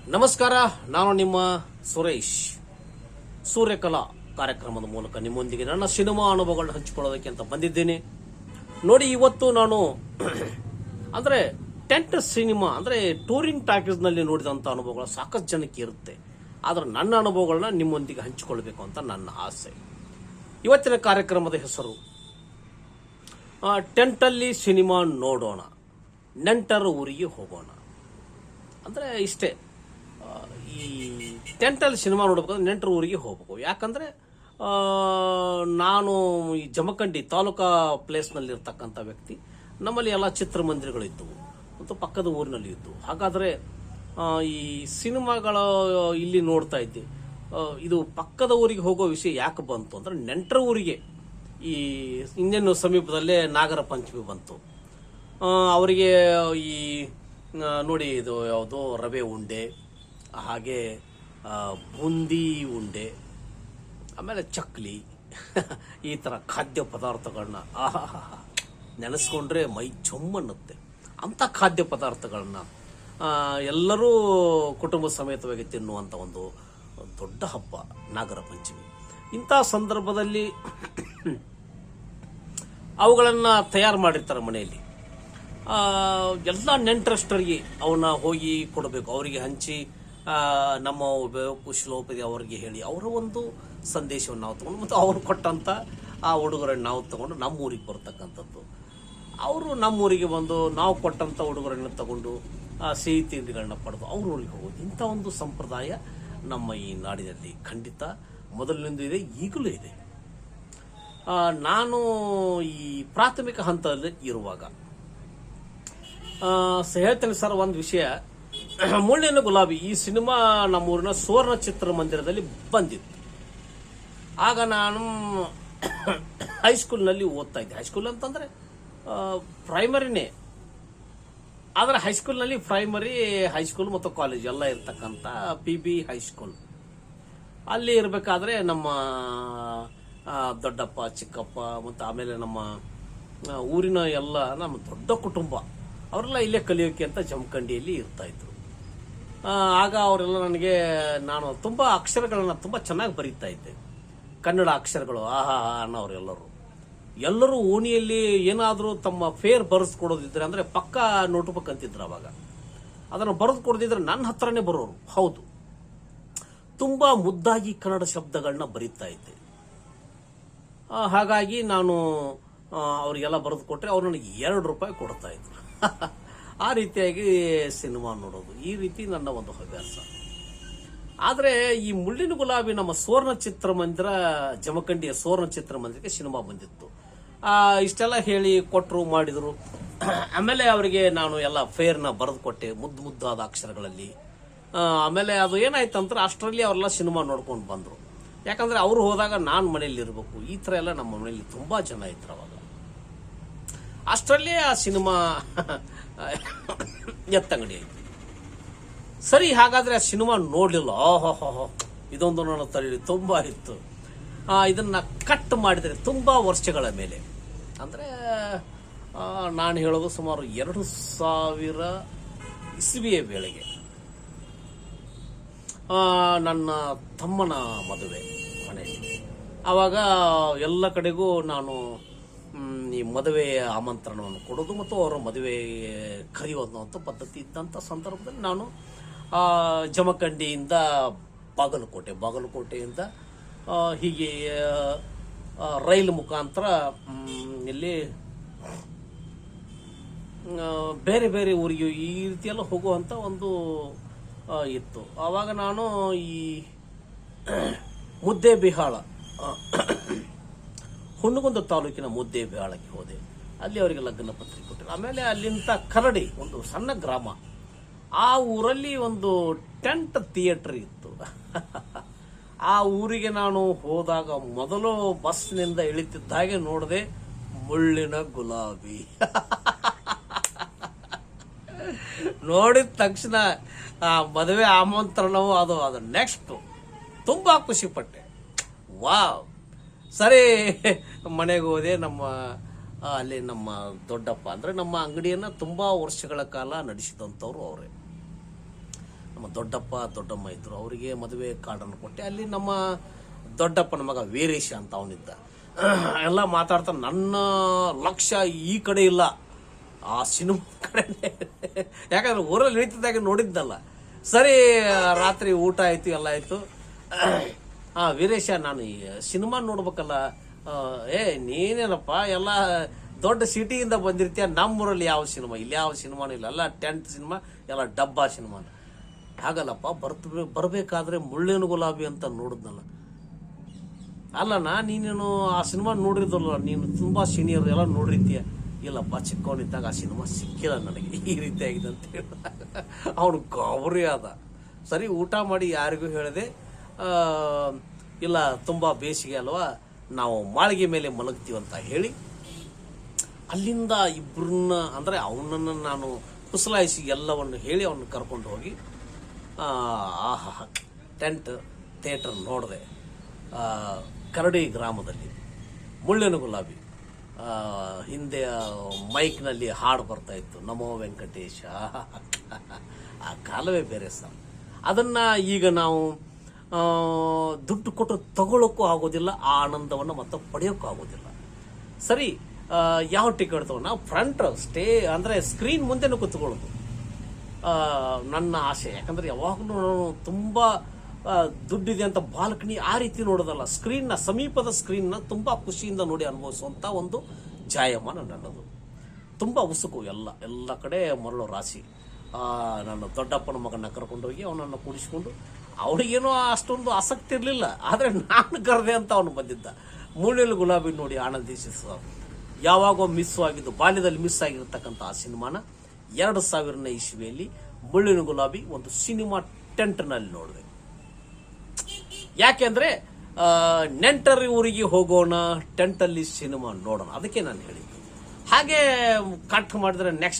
ನಮಸ್ಕಾರ, ನಾನು ನಿಮ್ಮ ಸುರೇಶ್. ಸೂರ್ಯಕಲಾ ಕಾರ್ಯಕ್ರಮದ ಮೂಲಕ ನಿಮ್ಮೊಂದಿಗೆ ನನ್ನ ಸಿನಿಮಾ ಅನುಭವಗಳನ್ನ ಹಂಚಿಕೊಳ್ಳೋದಕ್ಕೆ ಅಂತ ಬಂದಿದ್ದೇನೆ. ನೋಡಿ, ಇವತ್ತು ನಾನು ಅಂದ್ರೆ ಟೆಂಟ್ ಸಿನಿಮಾ ಅಂದ್ರೆ ಟೂರಿಂಗ್ ಟಾಕೀಸ್ ನಲ್ಲಿ ನೋಡಿದಂತ ಅನುಭವಗಳು ಸಾಕಷ್ಟು ಜನಕ್ಕೆ ಇರುತ್ತೆ. ಆದ್ರೆ ನನ್ನ ಅನುಭವಗಳನ್ನ ನಿಮ್ಮೊಂದಿಗೆ ಹಂಚಿಕೊಳ್ಬೇಕು ಅಂತ ನನ್ನ ಆಸೆ. ಇವತ್ತಿನ ಕಾರ್ಯಕ್ರಮದ ಹೆಸರು ಟೆಂಟಲ್ಲಿ ಸಿನಿಮಾ ನೋಡೋಣ, ನೆಂಟರ ಊರಿಗೆ ಹೋಗೋಣ. ಅಂದ್ರೆ ಇಷ್ಟೇ. ಈ ಟೆಂಟಲ್ಲಿ ಸಿನಿಮಾ ನೋಡ್ಬೇಕಾದ್ರೆ ನೆಂಟರ ಊರಿಗೆ ಹೋಗ್ಬೇಕು. ಯಾಕಂದ್ರೆ ನಾನು ಈ ಜಮಖಂಡಿ ತಾಲೂಕಾ ಪ್ಲೇಸ್ನಲ್ಲಿ ಇರ್ತಕ್ಕಂಥ ವ್ಯಕ್ತಿ. ನಮ್ಮಲ್ಲಿ ಎಲ್ಲ ಚಿತ್ರಮಂದಿರಗಳಿದ್ದವು ಮತ್ತು ಪಕ್ಕದ ಊರಿನಲ್ಲಿ ಇದ್ದವು. ಹಾಗಾದ್ರೆ ಈ ಸಿನಿಮಾಗಳು ಇಲ್ಲಿ ನೋಡ್ತಾ ಇದ್ದೆ. ಇದು ಪಕ್ಕದ ಊರಿಗೆ ಹೋಗೋ ವಿಷಯ ಯಾಕೆ ಬಂತು ಅಂದ್ರೆ, ನೆಂಟರ ಊರಿಗೆ ಈ ಇನ್ನೇನು ಸಮೀಪದಲ್ಲೇ ನಾಗರ ಪಂಚಮಿ ಬಂತು. ಅವರಿಗೆ ಈ ನೋಡಿ, ಇದು ಯಾವುದೋ ರವೆ ಉಂಡೆ, ಹಾಗೆ ಬೂಂದಿ ಉಂಡೆ, ಆಮೇಲೆ ಚಕ್ಲಿ, ಈ ಥರ ಖಾದ್ಯ ಪದಾರ್ಥಗಳನ್ನ ನೆನೆಸ್ಕೊಂಡ್ರೆ ಮೈ ಅನ್ನುತ್ತೆ. ಅಂಥ ಖಾದ್ಯ ಪದಾರ್ಥಗಳನ್ನ ಎಲ್ಲರೂ ಕುಟುಂಬ ಸಮೇತವಾಗಿ ತಿನ್ನುವಂಥ ಒಂದು ದೊಡ್ಡ ಹಬ್ಬ ನಾಗರ ಪಂಚಮಿ. ಇಂಥ ಸಂದರ್ಭದಲ್ಲಿ ಅವುಗಳನ್ನ ತಯಾರು ಮಾಡಿರ್ತಾರೆ ಮನೆಯಲ್ಲಿ. ಎಲ್ಲ ನೆಂಟರಷ್ಟರಿಗೆ ಅವನ್ನ ಹೋಗಿ ಕೊಡಬೇಕು, ಅವರಿಗೆ ಹಂಚಿ ನಮ್ಮ ಕುಶಲೋಪರಿ ಅವರಿಗೆ ಹೇಳಿ ಅವರ ಒಂದು ಸಂದೇಶವನ್ನು ನಾವು ತಗೊಂಡು ಮತ್ತು ಅವರು ಕೊಟ್ಟಂತ ಆ ಉಡುಗೊರೆಯನ್ನು ನಾವು ತಗೊಂಡು ನಮ್ಮೂರಿಗೆ ಬರ್ತಕ್ಕಂಥದ್ದು. ಅವರು ನಮ್ಮೂರಿಗೆ ಬಂದು ನಾವು ಕೊಟ್ಟಂತ ಉಡುಗೊರೆಯನ್ನು ತಗೊಂಡು ಸಿಹಿ ತಿಂಡಿಗಳನ್ನ ಪಡೆದು ಅವ್ರ ಊರಿಗೆ ಹೋಗೋದು. ಇಂಥ ಒಂದು ಸಂಪ್ರದಾಯ ನಮ್ಮ ಈ ನಾಡಿನಲ್ಲಿ ಖಂಡಿತ ಮೊದಲಿನಿಂದ ಇದೆ, ಈಗಲೂ ಇದೆ. ನಾನು ಈ ಪ್ರಾಥಮಿಕ ಹಂತದಲ್ಲಿ ಇರುವಾಗ ಹೇಳ್ತೇನೆ ಸರ್ ಒಂದು ವಿಷಯ. ಮುಳ್ಳಿನ ಗುಲಾಬಿ ಈ ಸಿನಿಮಾ ನಮ್ಮೂರಿನ ಸುವರ್ಣ ಚಿತ್ರಮಂದಿರದಲ್ಲಿ ಬಂದಿತ್ತು. ಆಗ ನಾನು ಹೈಸ್ಕೂಲ್ನಲ್ಲಿ ಓದ್ತಾ ಇದ್ದೆ. ಹೈಸ್ಕೂಲ್ ಅಂತಂದ್ರೆ ಪ್ರೈಮರಿನೇ, ಆದರೆ ಹೈಸ್ಕೂಲ್ನಲ್ಲಿ ಪ್ರೈಮರಿ, ಹೈಸ್ಕೂಲ್ ಮತ್ತು ಕಾಲೇಜ್ ಎಲ್ಲ ಇರ್ತಕ್ಕಂಥ PB ಹೈಸ್ಕೂಲ್. ಅಲ್ಲಿ ಇರಬೇಕಾದ್ರೆ ನಮ್ಮ ದೊಡ್ಡಪ್ಪ, ಚಿಕ್ಕಪ್ಪ ಮತ್ತು ಆಮೇಲೆ ನಮ್ಮ ಊರಿನ ಎಲ್ಲ ನಮ್ಮ ದೊಡ್ಡ ಕುಟುಂಬ ಅವರೆಲ್ಲ ಇಲ್ಲೇ ಕಲಿಯೋಕೆ ಅಂತ ಜಮಖಂಡಿಯಲ್ಲಿ ಇರ್ತಾ ಇದ್ರು. ಆಗ ಅವರೆಲ್ಲ ನನಗೆ, ನಾನು ತುಂಬಾ ಅಕ್ಷರಗಳನ್ನ ತುಂಬಾ ಚೆನ್ನಾಗಿ ಬರೀತಾ ಇದ್ದೆ, ಕನ್ನಡ ಅಕ್ಷರಗಳು. ಅನ್ನೋರೆಲ್ಲರೂ ಎಲ್ಲರೂ ಓಣಿಯಲ್ಲಿ ಏನಾದರೂ ತಮ್ಮ ಫೇರ್ ಬರೆಸ್ಕೊಡೋದಿದ್ರೆ ಅಂದ್ರೆ ಪಕ್ಕ ನೋಟ್ ಬುಕ್ ಅಂತಿದ್ರು ಅವಾಗ. ಅದನ್ನು ಬರೆದು ಕೊಡದಿದ್ರೆ ನನ್ನ ಹತ್ರನೇ ಬರೋರು. ಹೌದು, ತುಂಬಾ ಮುದ್ದಾಗಿ ಕನ್ನಡ ಶಬ್ದಗಳನ್ನ ಬರೀತಾ ಇದ್ದೆ. ಹಾಗಾಗಿ ನಾನು ಅವರಿಗೆಲ್ಲ ಬರೆದು ಕೊಟ್ಟರೆ ಅವ್ರು ನನಗೆ ₹2 ಕೊಡ್ತಾ ಇದ್ರು. ಆ ರೀತಿಯಾಗಿ ಸಿನಿಮಾ ನೋಡೋದು, ಈ ರೀತಿ ನನ್ನ ಒಂದು ಹವ್ಯಾಸ. ಆದರೆ ಈ ಮುಳ್ಳಿನ ಗುಲಾಬಿ ನಮ್ಮ ಸುವರ್ಣ ಚಿತ್ರಮಂದಿರ, ಜಮಖಂಡಿಯ ಸುವರ್ಣ ಚಿತ್ರಮಂದಿರಕ್ಕೆ ಸಿನಿಮಾ ಬಂದಿತ್ತು. ಇಷ್ಟೆಲ್ಲ ಹೇಳಿ ಕೊಟ್ಟರು, ಮಾಡಿದ್ರು. ಆಮೇಲೆ ಅವರಿಗೆ ನಾನು ಎಲ್ಲ ಫೇರ್ನ ಬರೆದು ಕೊಟ್ಟೆ ಮುದ್ದಾದ ಅಕ್ಷರಗಳಲ್ಲಿ. ಆಮೇಲೆ ಅದು ಏನಾಯ್ತಂದ್ರೆ ಅಷ್ಟರಲ್ಲಿ ಅವರೆಲ್ಲ ಸಿನಿಮಾ ನೋಡ್ಕೊಂಡು ಬಂದರು. ಯಾಕಂದ್ರೆ ಅವರು ಹೋದಾಗ ನಾನು ಮನೆಯಲ್ಲಿ ಇರಬೇಕು. ಈ ಥರ ಎಲ್ಲ ನಮ್ಮ ಮನೆಯಲ್ಲಿ ತುಂಬಾ ಜನ ಇದ್ರು ಅವಾಗ. ಅಷ್ಟರಲ್ಲೇ ಆ ಸಿನಿಮಾ ಎತ್ತಂಗಡಿ ಆಯ್ತು. ಸರಿ, ಹಾಗಾದ್ರೆ ಆ ಸಿನಿಮಾ ನೋಡ್ಲಿಲ್ಲ. ಇದೊಂದು ನನ್ನ ತಲೆ ತುಂಬಾ ಇತ್ತು. ಇದನ್ನ ಕಟ್ ಮಾಡಿದರೆ ತುಂಬಾ ವರ್ಷಗಳ ಮೇಲೆ, ಅಂದ್ರೆ ನಾನು ಹೇಳೋದು ಸುಮಾರು 2000 ಇಸ್ವಿಯ ವೇಳೆಗೆ ನನ್ನ ತಮ್ಮನ ಮದುವೆ ಮನೆಯಲ್ಲಿ. ಆವಾಗ ಎಲ್ಲ ಕಡೆಗೂ ನಾನು ಈ ಮದುವೆ ಆಮಂತ್ರಣವನ್ನು ಕೊಡೋದು ಮತ್ತು ಅವರ ಮದುವೆ ಕರೆಯೋದು ಅಂತ ಪದ್ಧತಿ ಇದ್ದಂಥ ಸಂದರ್ಭದಲ್ಲಿ ನಾನು ಜಮಖಂಡಿಯಿಂದ ಬಾಗಲಕೋಟೆಯಿಂದ ಹೀಗೆ ರೈಲು ಮುಖಾಂತರ ಇಲ್ಲಿ ಬೇರೆ ಬೇರೆ ಊರಿಗೆ ಈ ರೀತಿಯೆಲ್ಲ ಹೋಗುವಂಥ ಒಂದು ಇತ್ತು. ಆವಾಗ ನಾನು ಈ ಮುದ್ದೇಬಿಹಾಳ, ಹುಣ್ಣಗುಂದ ತಾಲೂಕಿನ ಮುದ್ದೇಬಿಹಾಳಕ್ಕೆ ಹೋದೆ. ಅಲ್ಲಿ ಅವರಿಗೆ ಲಗ್ನ ಪತ್ರಿಕೆ ಕೊಟ್ಟರು. ಆಮೇಲೆ ಅಲ್ಲಿಂದ ಕರಡಿ, ಒಂದು ಸಣ್ಣ ಗ್ರಾಮ, ಆ ಊರಲ್ಲಿ ಒಂದು ಟೆಂಟ್ ಥಿಯೇಟರ್ ಇತ್ತು. ಆ ಊರಿಗೆ ನಾನು ಹೋದಾಗ ಮೊದಲು ಬಸ್ನಿಂದ ಇಳಿತಿದ್ದ ಹಾಗೆ ನೋಡಿದೆ ಮುಳ್ಳಿನ ಗುಲಾಬಿ. ನೋಡಿದ ತಕ್ಷಣ ಮದುವೆ ಆಮಂತ್ರಣವು ಅದು ನೆಕ್ಸ್ಟ್ ತುಂಬಾ ಖುಷಿ ಪಟ್ಟೆ. ವಾವ್, ಸರಿ ಮನೆಗೆ ಹೋದೆ. ಅಲ್ಲಿ ನಮ್ಮ ದೊಡ್ಡಪ್ಪ ಅಂದ್ರೆ ನಮ್ಮ ಅಂಗಡಿಯನ್ನ ತುಂಬಾ ವರ್ಷಗಳ ಕಾಲ ನಡೆಸಿದಂಥವ್ರು ಅವರೇ. ನಮ್ಮ ದೊಡ್ಡಪ್ಪ ದೊಡ್ಡಮ್ಮ ಇದ್ರು, ಅವರಿಗೆ ಮದುವೆ ಕಾರ್ಡನ್ನು ಕೊಟ್ಟೆ. ಅಲ್ಲಿ ನಮ್ಮ ದೊಡ್ಡಪ್ಪನ ಮಗ ವೀರೇಶ ಅಂತ ಅವನಿದ್ದ. ಎಲ್ಲ ಮಾತಾಡ್ತಾ ನನ್ನ ಲಕ್ಷ್ಯ ಈ ಕಡೆ ಇಲ್ಲ, ಆ ಸಿನಿಮಾ ಕಡೆ. ಯಾಕಂದ್ರೆ ಊರಲ್ಲಿ ನಡೀತಿದ್ದಾಗ ನೋಡಿದ್ನಲ್ಲ. ಸರಿ, ರಾತ್ರಿ ಊಟ ಆಯ್ತು, ಎಲ್ಲ ಆಯ್ತು. ವೀರೇಶ, ನಾನು ಈ ಸಿನಿಮಾ ನೋಡ್ಬೇಕಲ್ಲ. ನೀನೇನಪ್ಪ ಎಲ್ಲ ದೊಡ್ಡ ಸಿಟಿಯಿಂದ ಬಂದಿರ್ತೀಯ, ನಮ್ಮೂರಲ್ಲಿ ಯಾವ ಸಿನಿಮಾ, ಇಲ್ಲಿ ಯಾವ ಸಿನಿಮಾನು ಇಲ್ಲ, ಎಲ್ಲ ಟೆಂಟ್ ಸಿನಿಮಾ, ಎಲ್ಲ ಡಬ್ಬಾ ಸಿನಿಮಾ. ಹಾಗಲ್ಲಪ್ಪ, ಬರಬೇಕಾದ್ರೆ ಮುಳ್ಳಿನ ಗುಲಾಬಿ ಅಂತ ನೋಡಿದ್ನಲ್ಲ. ಅಲ್ಲಣ್ಣ, ನೀನೇನು ಆ ಸಿನಿಮಾ ನೋಡಿದ್ರಲ್ಲ, ನೀನು ತುಂಬಾ ಸೀನಿಯರ್, ಎಲ್ಲ ನೋಡಿರ್ತೀಯ. ಇಲ್ಲಪ್ಪ, ಚಿಕ್ಕವನಿದ್ದಾಗ ಆ ಸಿನಿಮಾ ಸಿಕ್ಕಿಲ್ಲ ನನಗೆ, ಈ ರೀತಿ ಆಗಿದೆ ಅಂತ ಹೇಳ ಅವನು ಗಾಬರಿ ಆದ. ಸರಿ, ಊಟ ಮಾಡಿ ಯಾರಿಗೂ ಹೇಳಿದೆ, ಇಲ್ಲ ತುಂಬ ಬೇಸಿಗೆ ಅಲ್ವಾ, ನಾವು ಮಾಳಿಗೆ ಮೇಲೆ ಮಲಗ್ತೀವಂತ ಹೇಳಿ ಅಲ್ಲಿಂದ ಇಬ್ಬರನ್ನ, ಅಂದರೆ ಅವನನ್ನು ನಾನು ಕುಸಲಾಯಿಸಿ ಎಲ್ಲವನ್ನು ಹೇಳಿ ಅವನ್ನ ಕರ್ಕೊಂಡು ಹೋಗಿ ಟೆಂಟ್ ಥಿಯೇಟರ್ ನೋಡಿದೆ. ಕರಡಿ ಗ್ರಾಮದಲ್ಲಿ ಮುಳ್ಳಿನ ಗುಲಾಬಿ. ಹಿಂದೆ ಮೈಕ್ನಲ್ಲಿ ಹಾಡು ಬರ್ತಾ ಇತ್ತು, ನಮೋ ವೆಂಕಟೇಶ. ಆ ಕಾಲವೇ ಬೇರೆ ಸರ್. ಅದನ್ನ ಈಗ ನಾವು ದುಡ್ಡು ಕೊಟ್ಟು ತಗೊಳ್ಳೋಕ್ಕೂ ಆಗೋದಿಲ್ಲ, ಆ ಆನಂದವನ್ನು ಮತ್ತೆ ಪಡೆಯೋಕ್ಕೂ ಆಗೋದಿಲ್ಲ. ಸರಿ, ಯಾವ ಟಿಕೆಟ್ ತಗೊಂಡು ನಾವು ಫ್ರಂಟ್ ಸ್ಟೇ ಅಂದರೆ ಸ್ಕ್ರೀನ್ ಮುಂದೆನೂ ಕೂತ್ಕೊಳ್ಳೋದು ನನ್ನ ಆಸೆ. ಯಾಕಂದ್ರೆ ಯಾವಾಗಲೂ ನಾನು ತುಂಬ ದುಡ್ಡಿದೆ ಅಂತ ಬಾಲ್ಕನಿ ಆ ರೀತಿ ನೋಡೋದಲ್ಲ, ಸ್ಕ್ರೀನ್ನ ಸಮೀಪದ ಸ್ಕ್ರೀನ್ನ ತುಂಬ ಖುಷಿಯಿಂದ ನೋಡಿ ಅನುಭವಿಸುವಂಥ ಒಂದು ಜಾಯಮಾನ ನನ್ನದು. ತುಂಬ ಉಸುಕು, ಎಲ್ಲ ಕಡೆ ಮರಳು ರಾಶಿ. ನನ್ನ ದೊಡ್ಡಪ್ಪನ ಮಗನ ಕರ್ಕೊಂಡೋಗಿ ಅವನನ್ನು ಕೂಡಿಸ್ಕೊಂಡು, ಅವನಿಗೇನೋ ಅಷ್ಟೊಂದು ಆಸಕ್ತಿ ಇರಲಿಲ್ಲ, ಆದರೆ ನಾನು ಕರೆದೆ ಅಂತ ಅವನು ಬಂದಿದ್ದ. ಮುಳ್ಳಿನ ಗುಲಾಬಿ ನೋಡಿ ಆನಂದಿಸ. ಯಾವಾಗೋ ಮಿಸ್ ಆಗಿದ್ದು, ಬಾಲ್ಯದಲ್ಲಿ ಮಿಸ್ ಆಗಿರತಕ್ಕಂಥ ಆ ಸಿನಿಮಾನ 2000ನೇ ಇಸ್ವಿಯಲ್ಲಿ ಮುಳ್ಳಿನ ಗುಲಾಬಿ ಒಂದು ಸಿನಿಮಾ ಟೆಂಟ್ನಲ್ಲಿ ನೋಡಿದೆ. ಯಾಕೆಂದ್ರೆ ನೆಂಟರಿ ಊರಿಗೆ ಹೋಗೋಣ, ಟೆಂಟಲ್ಲಿ ಸಿನಿಮಾ ನೋಡೋಣ, ಅದಕ್ಕೆ ನಾನು ಹೇಳಿದ್ದು. ಹಾಗೆ ಕಟ್ ಮಾಡಿದ್ರೆ ನೆಕ್ಸ್ಟ್